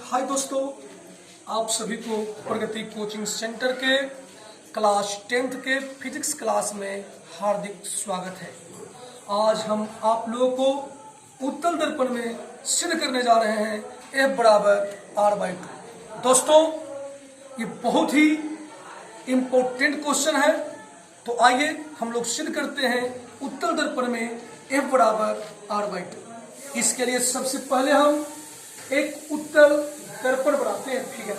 हाय दोस्तों, आप सभी को प्रगति कोचिंग सेंटर के क्लास 10th के फिजिक्स क्लास में हार्दिक स्वागत है। आज हम आप लोगों को उत्तल दर्पण में सिद्ध करने जा रहे हैं F बराबर R/2। दोस्तों, ये बहुत ही इम्पोर्टेंट क्वेश्चन है, तो आइए हम लोग सिद्ध करते हैं उत्तल दर्पण में F बराबर R/2। इसके लिए सबसे पहले हम एक उत्तल दर्पण बनाते हैं। फिगर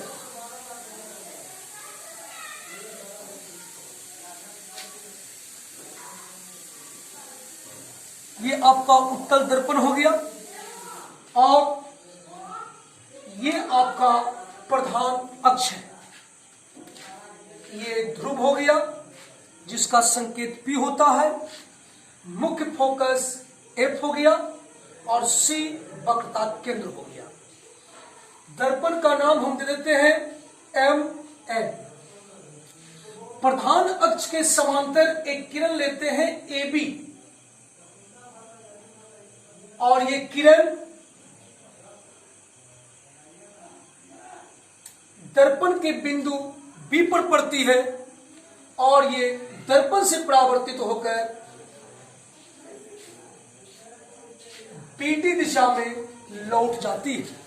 ये आपका उत्तल दर्पण हो गया और ये आपका प्रधान अक्ष है। ये ध्रुव हो गया जिसका संकेत P होता है। मुख्य फोकस F हो गया और C वक्रता केंद्र हो गया। दर्पण का नाम हम दे देते हैं MN। प्रधान अक्ष के समांतर एक किरण लेते हैं AB और ये किरण दर्पण के बिंदु B पर पड़ती है और ये दर्पण से परावर्तित होकर PD दिशा में लौट जाती है।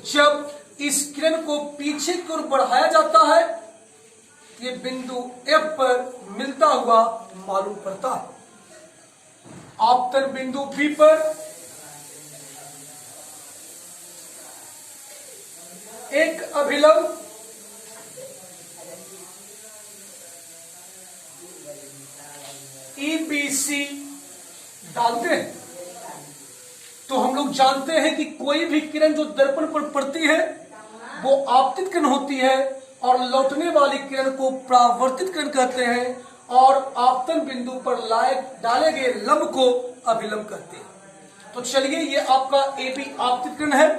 जब इस किरण को पीछे की ओर बढ़ाया जाता है, ये बिंदु F पर मिलता हुआ मालूम पड़ता है। आपतन बिंदु B पर एक अभिलंब EBC डालते हैं, तो हम लोग जानते हैं कि कोई भी किरण जो दर्पण पर पड़ती है वो आपतित किरण होती है और लौटने वाली किरण को परावर्तित किरण कहते हैं और आपतन बिंदु पर डाले गए लंब को अभिलंब कहते हैं। तो चलिए, ये आपका AB आपतित किरण है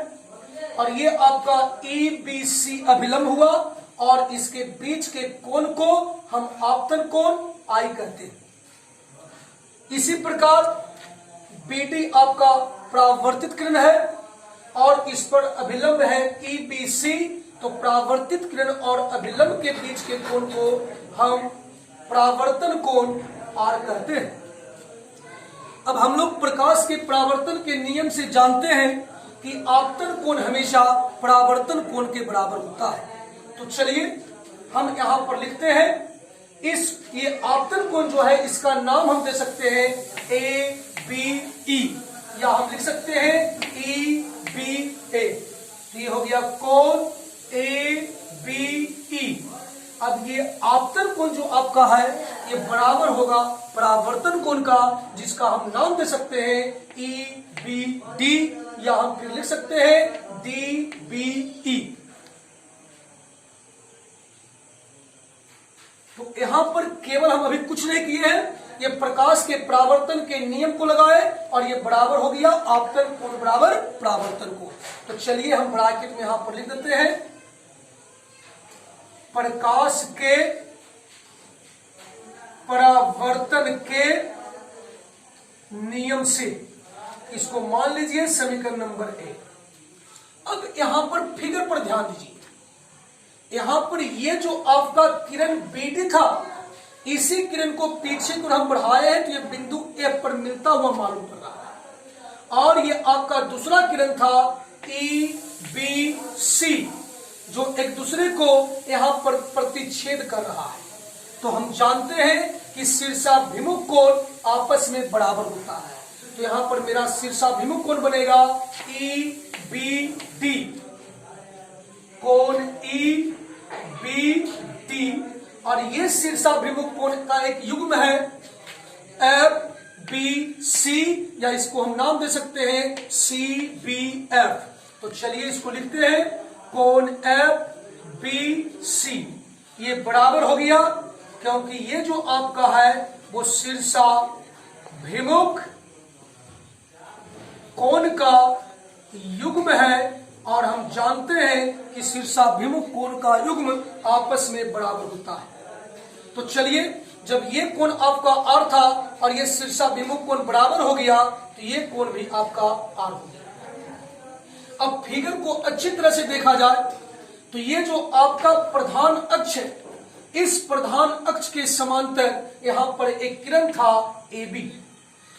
और ये आपका EBC अभिलंब हुआ और इसके बीच के कोण को हम आपतन कोण I कहते हैं। इसी प्रकार BD आपका परावर्तित किरण है और इस पर अभिलंब है EBC, तो परावर्तित किरण और अभिलंब के बीच के कोण को हम परावर्तन कोण R कहते हैं। अब हम लोग प्रकाश के परावर्तन के नियम से जानते हैं कि आपतन कोण हमेशा परावर्तन कोण के बराबर होता है। तो चलिए हम यहां पर लिखते हैं, ये आपतन कोण जो है इसका नाम हम दे सकते हैं ABE या हम लिख सकते हैं EBA। ये हो गया कोण ABE। अब ये आपतन कोण जो आपका है ये बराबर होगा परावर्तन कोण का, जिसका हम नाम दे सकते हैं EBD या हम फिर लिख सकते हैं DBE। तो यहां पर केवल हम अभी कुछ नहीं किए हैं, ये प्रकाश के परावर्तन के नियम को लगाए और ये बराबर हो गया आपतन कोण बराबर परावर्तन कोण। तो चलिए हम ब्रैकेट में यहां पर लिख देते हैं, प्रकाश के परावर्तन के नियम से, इसको मान लीजिए समीकरण नंबर 1। अब यहां पर फिगर पर ध्यान दीजिए, यहां पर ये जो आपका किरण BD था, इसी किरण को पीछे को हम बढ़ाए हैं तो ये बिंदु F पर मिलता हुआ मालूम पड़ रहा है। और ये आपका दूसरा किरण था EBC, जो एक दूसरे को यहां पर प्रतिच्छेद कर रहा है। तो हम जानते हैं कि शीर्षाभिमुख कोण आपस में बराबर होता है। तो यहां पर मेरा शीर्षाभिमुख कोण बनेगा EBD, कोण EBD, और ये शीर्षाभिमुख कोण का एक युग्म है FBC, या इसको हम नाम दे सकते हैं CBF। तो चलिए इसको लिखते हैं, कोण FBC ये बराबर हो गया, क्योंकि ये जो आपका है वो शीर्षाभिमुख कोण का युग्म है और हम जानते हैं कि शीर्षाभिमुख कोण का युग्म आपस में बराबर होता है। तो चलिए, जब ये कोण आपका R था और ये शीर्षाभिमुख कोण बराबर हो गया, तो ये कोण भी आपका R हो गया। अब फिगर को अच्छी तरह से देखा जाए तो ये जो आपका प्रधान अक्ष है, इस प्रधान अक्ष के समांतर यहां पर एक किरण था AB,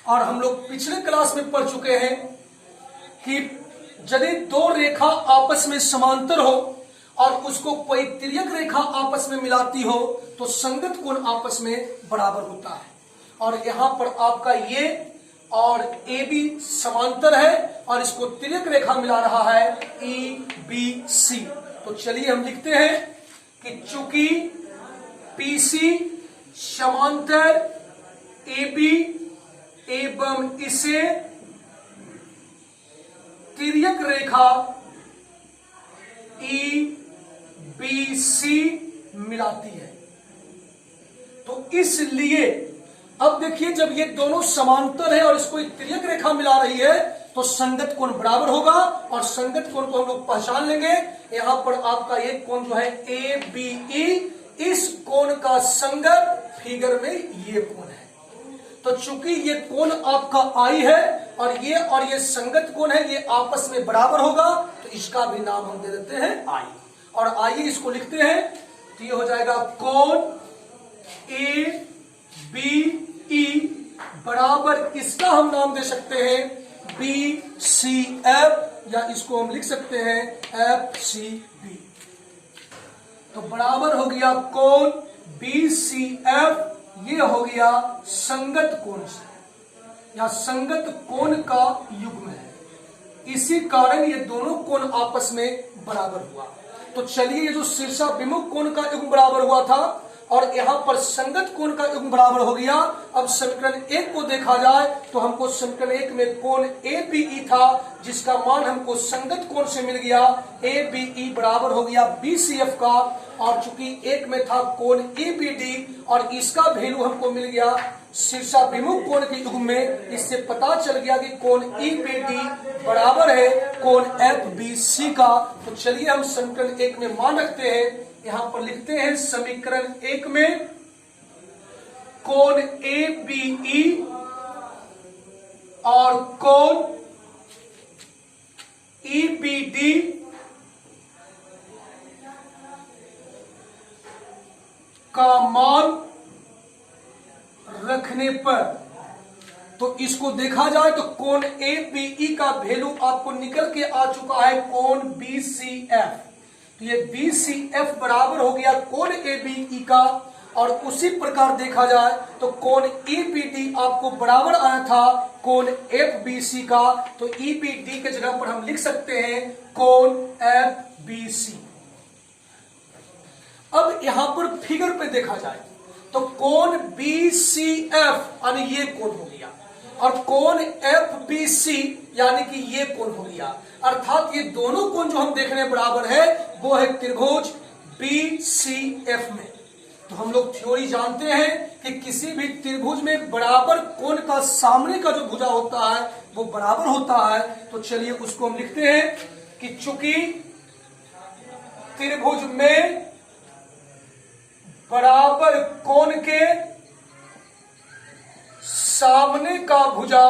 और हम लोग पिछले क्लास में पढ़ चुके हैं कि यदि दो रेखा आपस में समांतर हो और उसको कोई तिर्यक रेखा आपस में मिलाती हो तो संगत कोण आपस में बराबर होता है। और यहां पर आपका ये और AB समांतर है और इसको तिर्यक रेखा मिला रहा है EBC। तो चलिए हम लिखते हैं कि चूंकि PC समांतर AB एवं इसे तिर्यक रेखा EBC मिलाती है, तो इसलिए अब देखिए जब ये दोनों समांतर है और इसको एक तिर्यक रेखा मिला रही है तो संगत कोण बराबर होगा, और संगत कोण को हम लोग पहचान लेंगे। यहां पर आपका एक कोण जो है ABE, इस कोण का संगत फिगर में ये कोण है। तो चूंकि ये कोण आपका I है और ये संगत कोण है, ये आपस में बराबर होगा, तो इसका भी नाम हम दे देते हैं I। और आइए इसको लिखते हैं, तो ये हो जाएगा कोण ABE बराबर, इसका हम नाम दे सकते हैं BCF, या इसको हम लिख सकते हैं FCB। तो बराबर हो गया कोण BCF, ये हो गया संगत कोण से या संगत कोण का युग्म है। इसी कारण ये दोनों कोण आपस में बराबर हुआ। तो चलिए ये जो शीर्षाभिमुख कोण का युग्म बराबर हुआ था और यहां पर संगत कोण का युग्म बराबर हो गया। अब समीकरण 1 को देखा जाए तो हमको समीकरण 1 में कोण ABE था, जिसका मान हमको संगत कोण से मिल गया ABE बराबर हो गया BCF का, और चूंकि 1 में था कोण EBD और इसका वैल्यू हमको मिल गया शीर्षाभिमुख कोण के युग्म में। इससे पता चल गया कि कोण EBD बराबर है कोण FBC का। तो चलिए हम समीकरण 1 में मान रखते हैं, यहां पर लिखते हैं समीकरण 1 में कोण ABE और कोण EBD का मान रखने पर, तो इसको देखा जाए तो कोण ABE का वैल्यू आपको निकल के आ चुका है कोण BCF। तो ये BCF बराबर हो गया कोण ABE का, और उसी प्रकार देखा जाए तो कोण EBD आपको बराबर आया था कोण FBC का। तो EBD के जगह पर हम लिख सकते हैं कोण FBC। अब यहां पर फिगर पे देखा जाए तो कोण BCF यानी ये कोण हो गया, और कोण FBC यानी कि ये कोण हो गया। अर्थात ये दोनों कोण जो हम देख रहे हैं बराबर है, वो है त्रिभुज BCF में। तो हम लोग थ्योरी जानते हैं कि किसी भी त्रिभुज में बराबर कोण का सामने का जो भुजा होता है वो बराबर होता है। तो चलिए उसको हम लिखते हैं कि चूंकि त्रिभुज में बराबर कोण के सामने का भुजा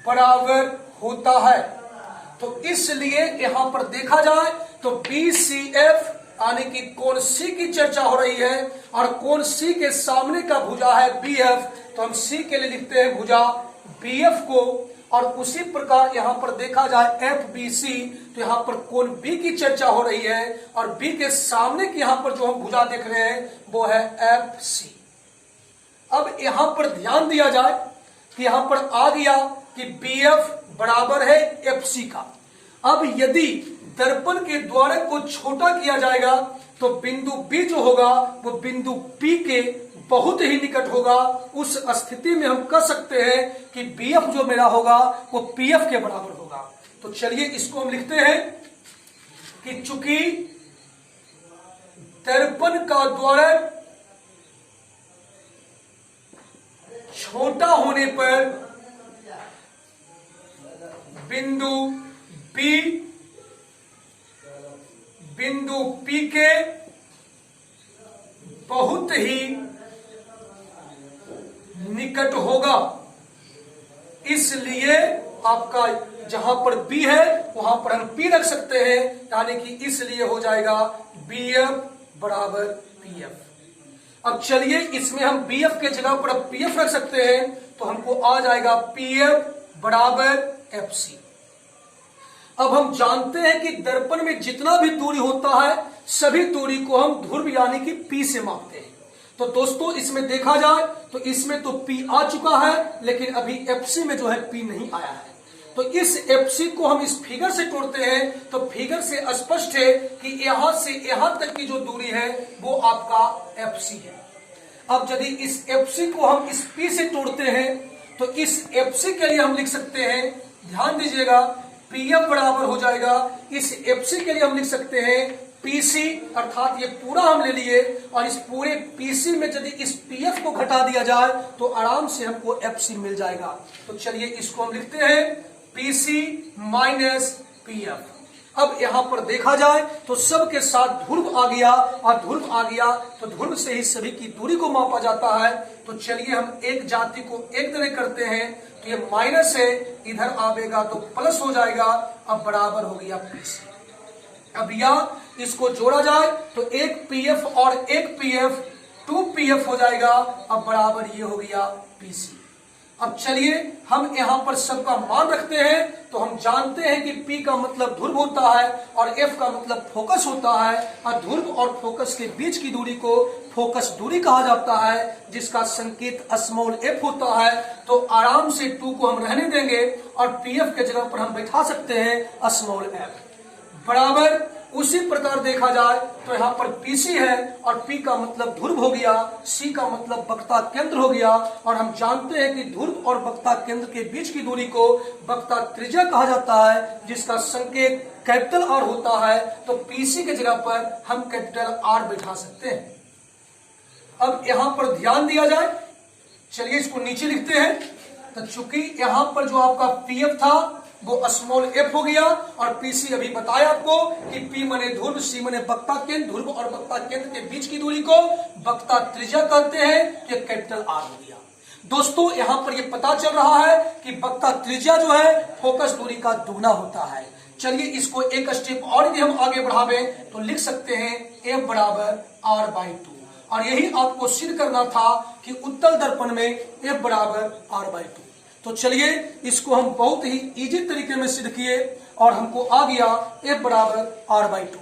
बराबर होता है, तो इसलिए यहां पर देखा जाए तो BCF यानी कि कोण C की चर्चा हो रही है, और कोण C के सामने का भुजा है BF, तो हम C के लिए लिखते हैं भुजा BF को। और उसी प्रकार यहां पर देखा जाए FBC, तो यहां पर कोण B की चर्चा हो रही है, और B के सामने की यहां पर जो हम भुजा देख रहे हैं वो है FC। अब यहां पर ध्यान दिया जाए कि यहां पर आ गया कि BF बराबर है FC का। अब यदि दर्पण के द्वारक को छोटा किया जाएगा तो बिंदु B जो होगा वो बिंदु P के बहुत ही निकट होगा। उस स्थिति में हम कह सकते हैं कि BF जो मेरा होगा वो PF के बराबर होगा। तो चलिए इसको हम लिखते हैं कि चूंकि दर्पण का द्वारक छोटा होने पर बिंदु P के बहुत ही निकट होगा। इसलिए आपका जहां पर बी है वहां पर हम पी रख सकते हैं, यानी कि इसलिए हो जाएगा बीएफ बराबर पीएफ। अब चलिए इसमें हम बीएफ के जगह पर अब पीएफ रख सकते हैं, तो हमको आ जाएगा पीएफ बराबर एफसी। अब हम जानते हैं कि दर्पण में जितना भी दूरी होता है सभी दूरी को हम ध्रुव यानी कि पी से मापते हैं। तो दोस्तों इसमें देखा जाए तो इसमें तो पी आ चुका है, लेकिन अभी एफसी में जो है पी नहीं आया है। तो इस एफसी को हम इस फिगर से तोड़ते हैं, तो फिगर से स्पष्ट है कि यहां से यहां तक की जो दूरी है वो आपका एफसी है। अब यदि इस एफसी को हम इस पी से तोड़ते हैं तो इस एफसी के लिए हम लिख सकते हैं, ध्यान दीजिएगा, पीएफ बराबर हो जाएगा, इस एफसी के लिए हम लिख सकते हैं पीसी, अर्थात ये पूरा हम ले लिए और इस पूरे पीसी में यदि इस पीएफ को घटा दिया जाए तो आराम से हमको एफसी मिल जाएगा। तो चलिए इसको हम लिखते हैं पीसी माइनस पीएफ। अब यहां पर देखा जाए तो सब के साथ ध्रुव आ गया, और ध्रुव आ गया तो ध्रुव से ही सभी की दूरी को मापा जाता है। तो चलिए हम एक जाति को एक तरह करते हैं, तो ये माइनस है, इधर आवेगा तो प्लस हो जाएगा, अब बराबर हो गया पीसी। अब या इसको जोड़ा जाए तो एक पीएफ और एक पीएफ 2पीएफ हो जाएगा, अब बराबर ये हो गया पीसी। अब चलिए हम यहां पर सबका मान रखते हैं, तो हम जानते हैं कि P का मतलब ध्रुव होता है और F का मतलब फोकस होता है, और ध्रुव और फोकस के बीच की दूरी को फोकस दूरी कहा जाता है, जिसका संकेत स्मॉल f होता है। तो आराम से 2 को हम रहने देंगे और PF के जगह पर हम बैठा सकते हैं स्मॉल f बराबर। उसी प्रकार देखा जाए तो यहाँ पर पीसी है और पी का मतलब ध्रुव हो गया, सी का मतलब वक्रता केंद्र हो गया, और हम जानते हैं कि ध्रुव और वक्रता केंद्र के बीच की दूरी को वक्रता त्रिज्या कहा जाता है, जिसका संकेत कैपिटल आर होता है। तो पीसी के जगह पर हम कैपिटल आर बैठा सकते हैं। अब यहाँ पर ध्यान दिया जाए, चलिए इसको नीचे लिखते हैं। तो चूंकि यहाँ पर जो आपका पीएफ था वो स्मॉल एफ हो गया, और पीसी अभी बताया आपको कि पी मने ध्रुव, सी मने वक्रता केंद्र, ध्रुव और वक्रता केंद्र के बीच की दूरी को वक्रता त्रिज्या कहते हैं, तो कैपिटल आर हो गया। दोस्तों यहाँ पर ये पता चल रहा है कि वक्रता त्रिज्या जो है फोकस दूरी का दुगना होता है। चलिए इसको एक स्टेप और यदि हम आगे बढ़ावे तो लिख सकते हैं एफ बराबर r/2, और यही आपको सिद्ध करना था कि उत्तल दर्पण में एफ बराबर r/2। तो चलिए इसको हम बहुत ही इजी तरीके में सिद्ध किए और हमको आ गया F बराबर r/2।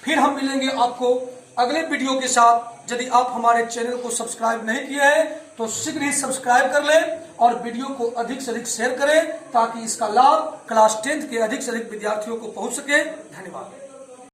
फिर हम मिलेंगे आपको अगले वीडियो के साथ। यदि आप हमारे चैनल को सब्सक्राइब नहीं किए हैं तो शीघ्र ही सब्सक्राइब कर लें और वीडियो को अधिक से अधिक शेयर करें, ताकि इसका लाभ क्लास 10th के अधिक से अधिक विद्यार्थियों को पहुंच सके। धन्यवाद।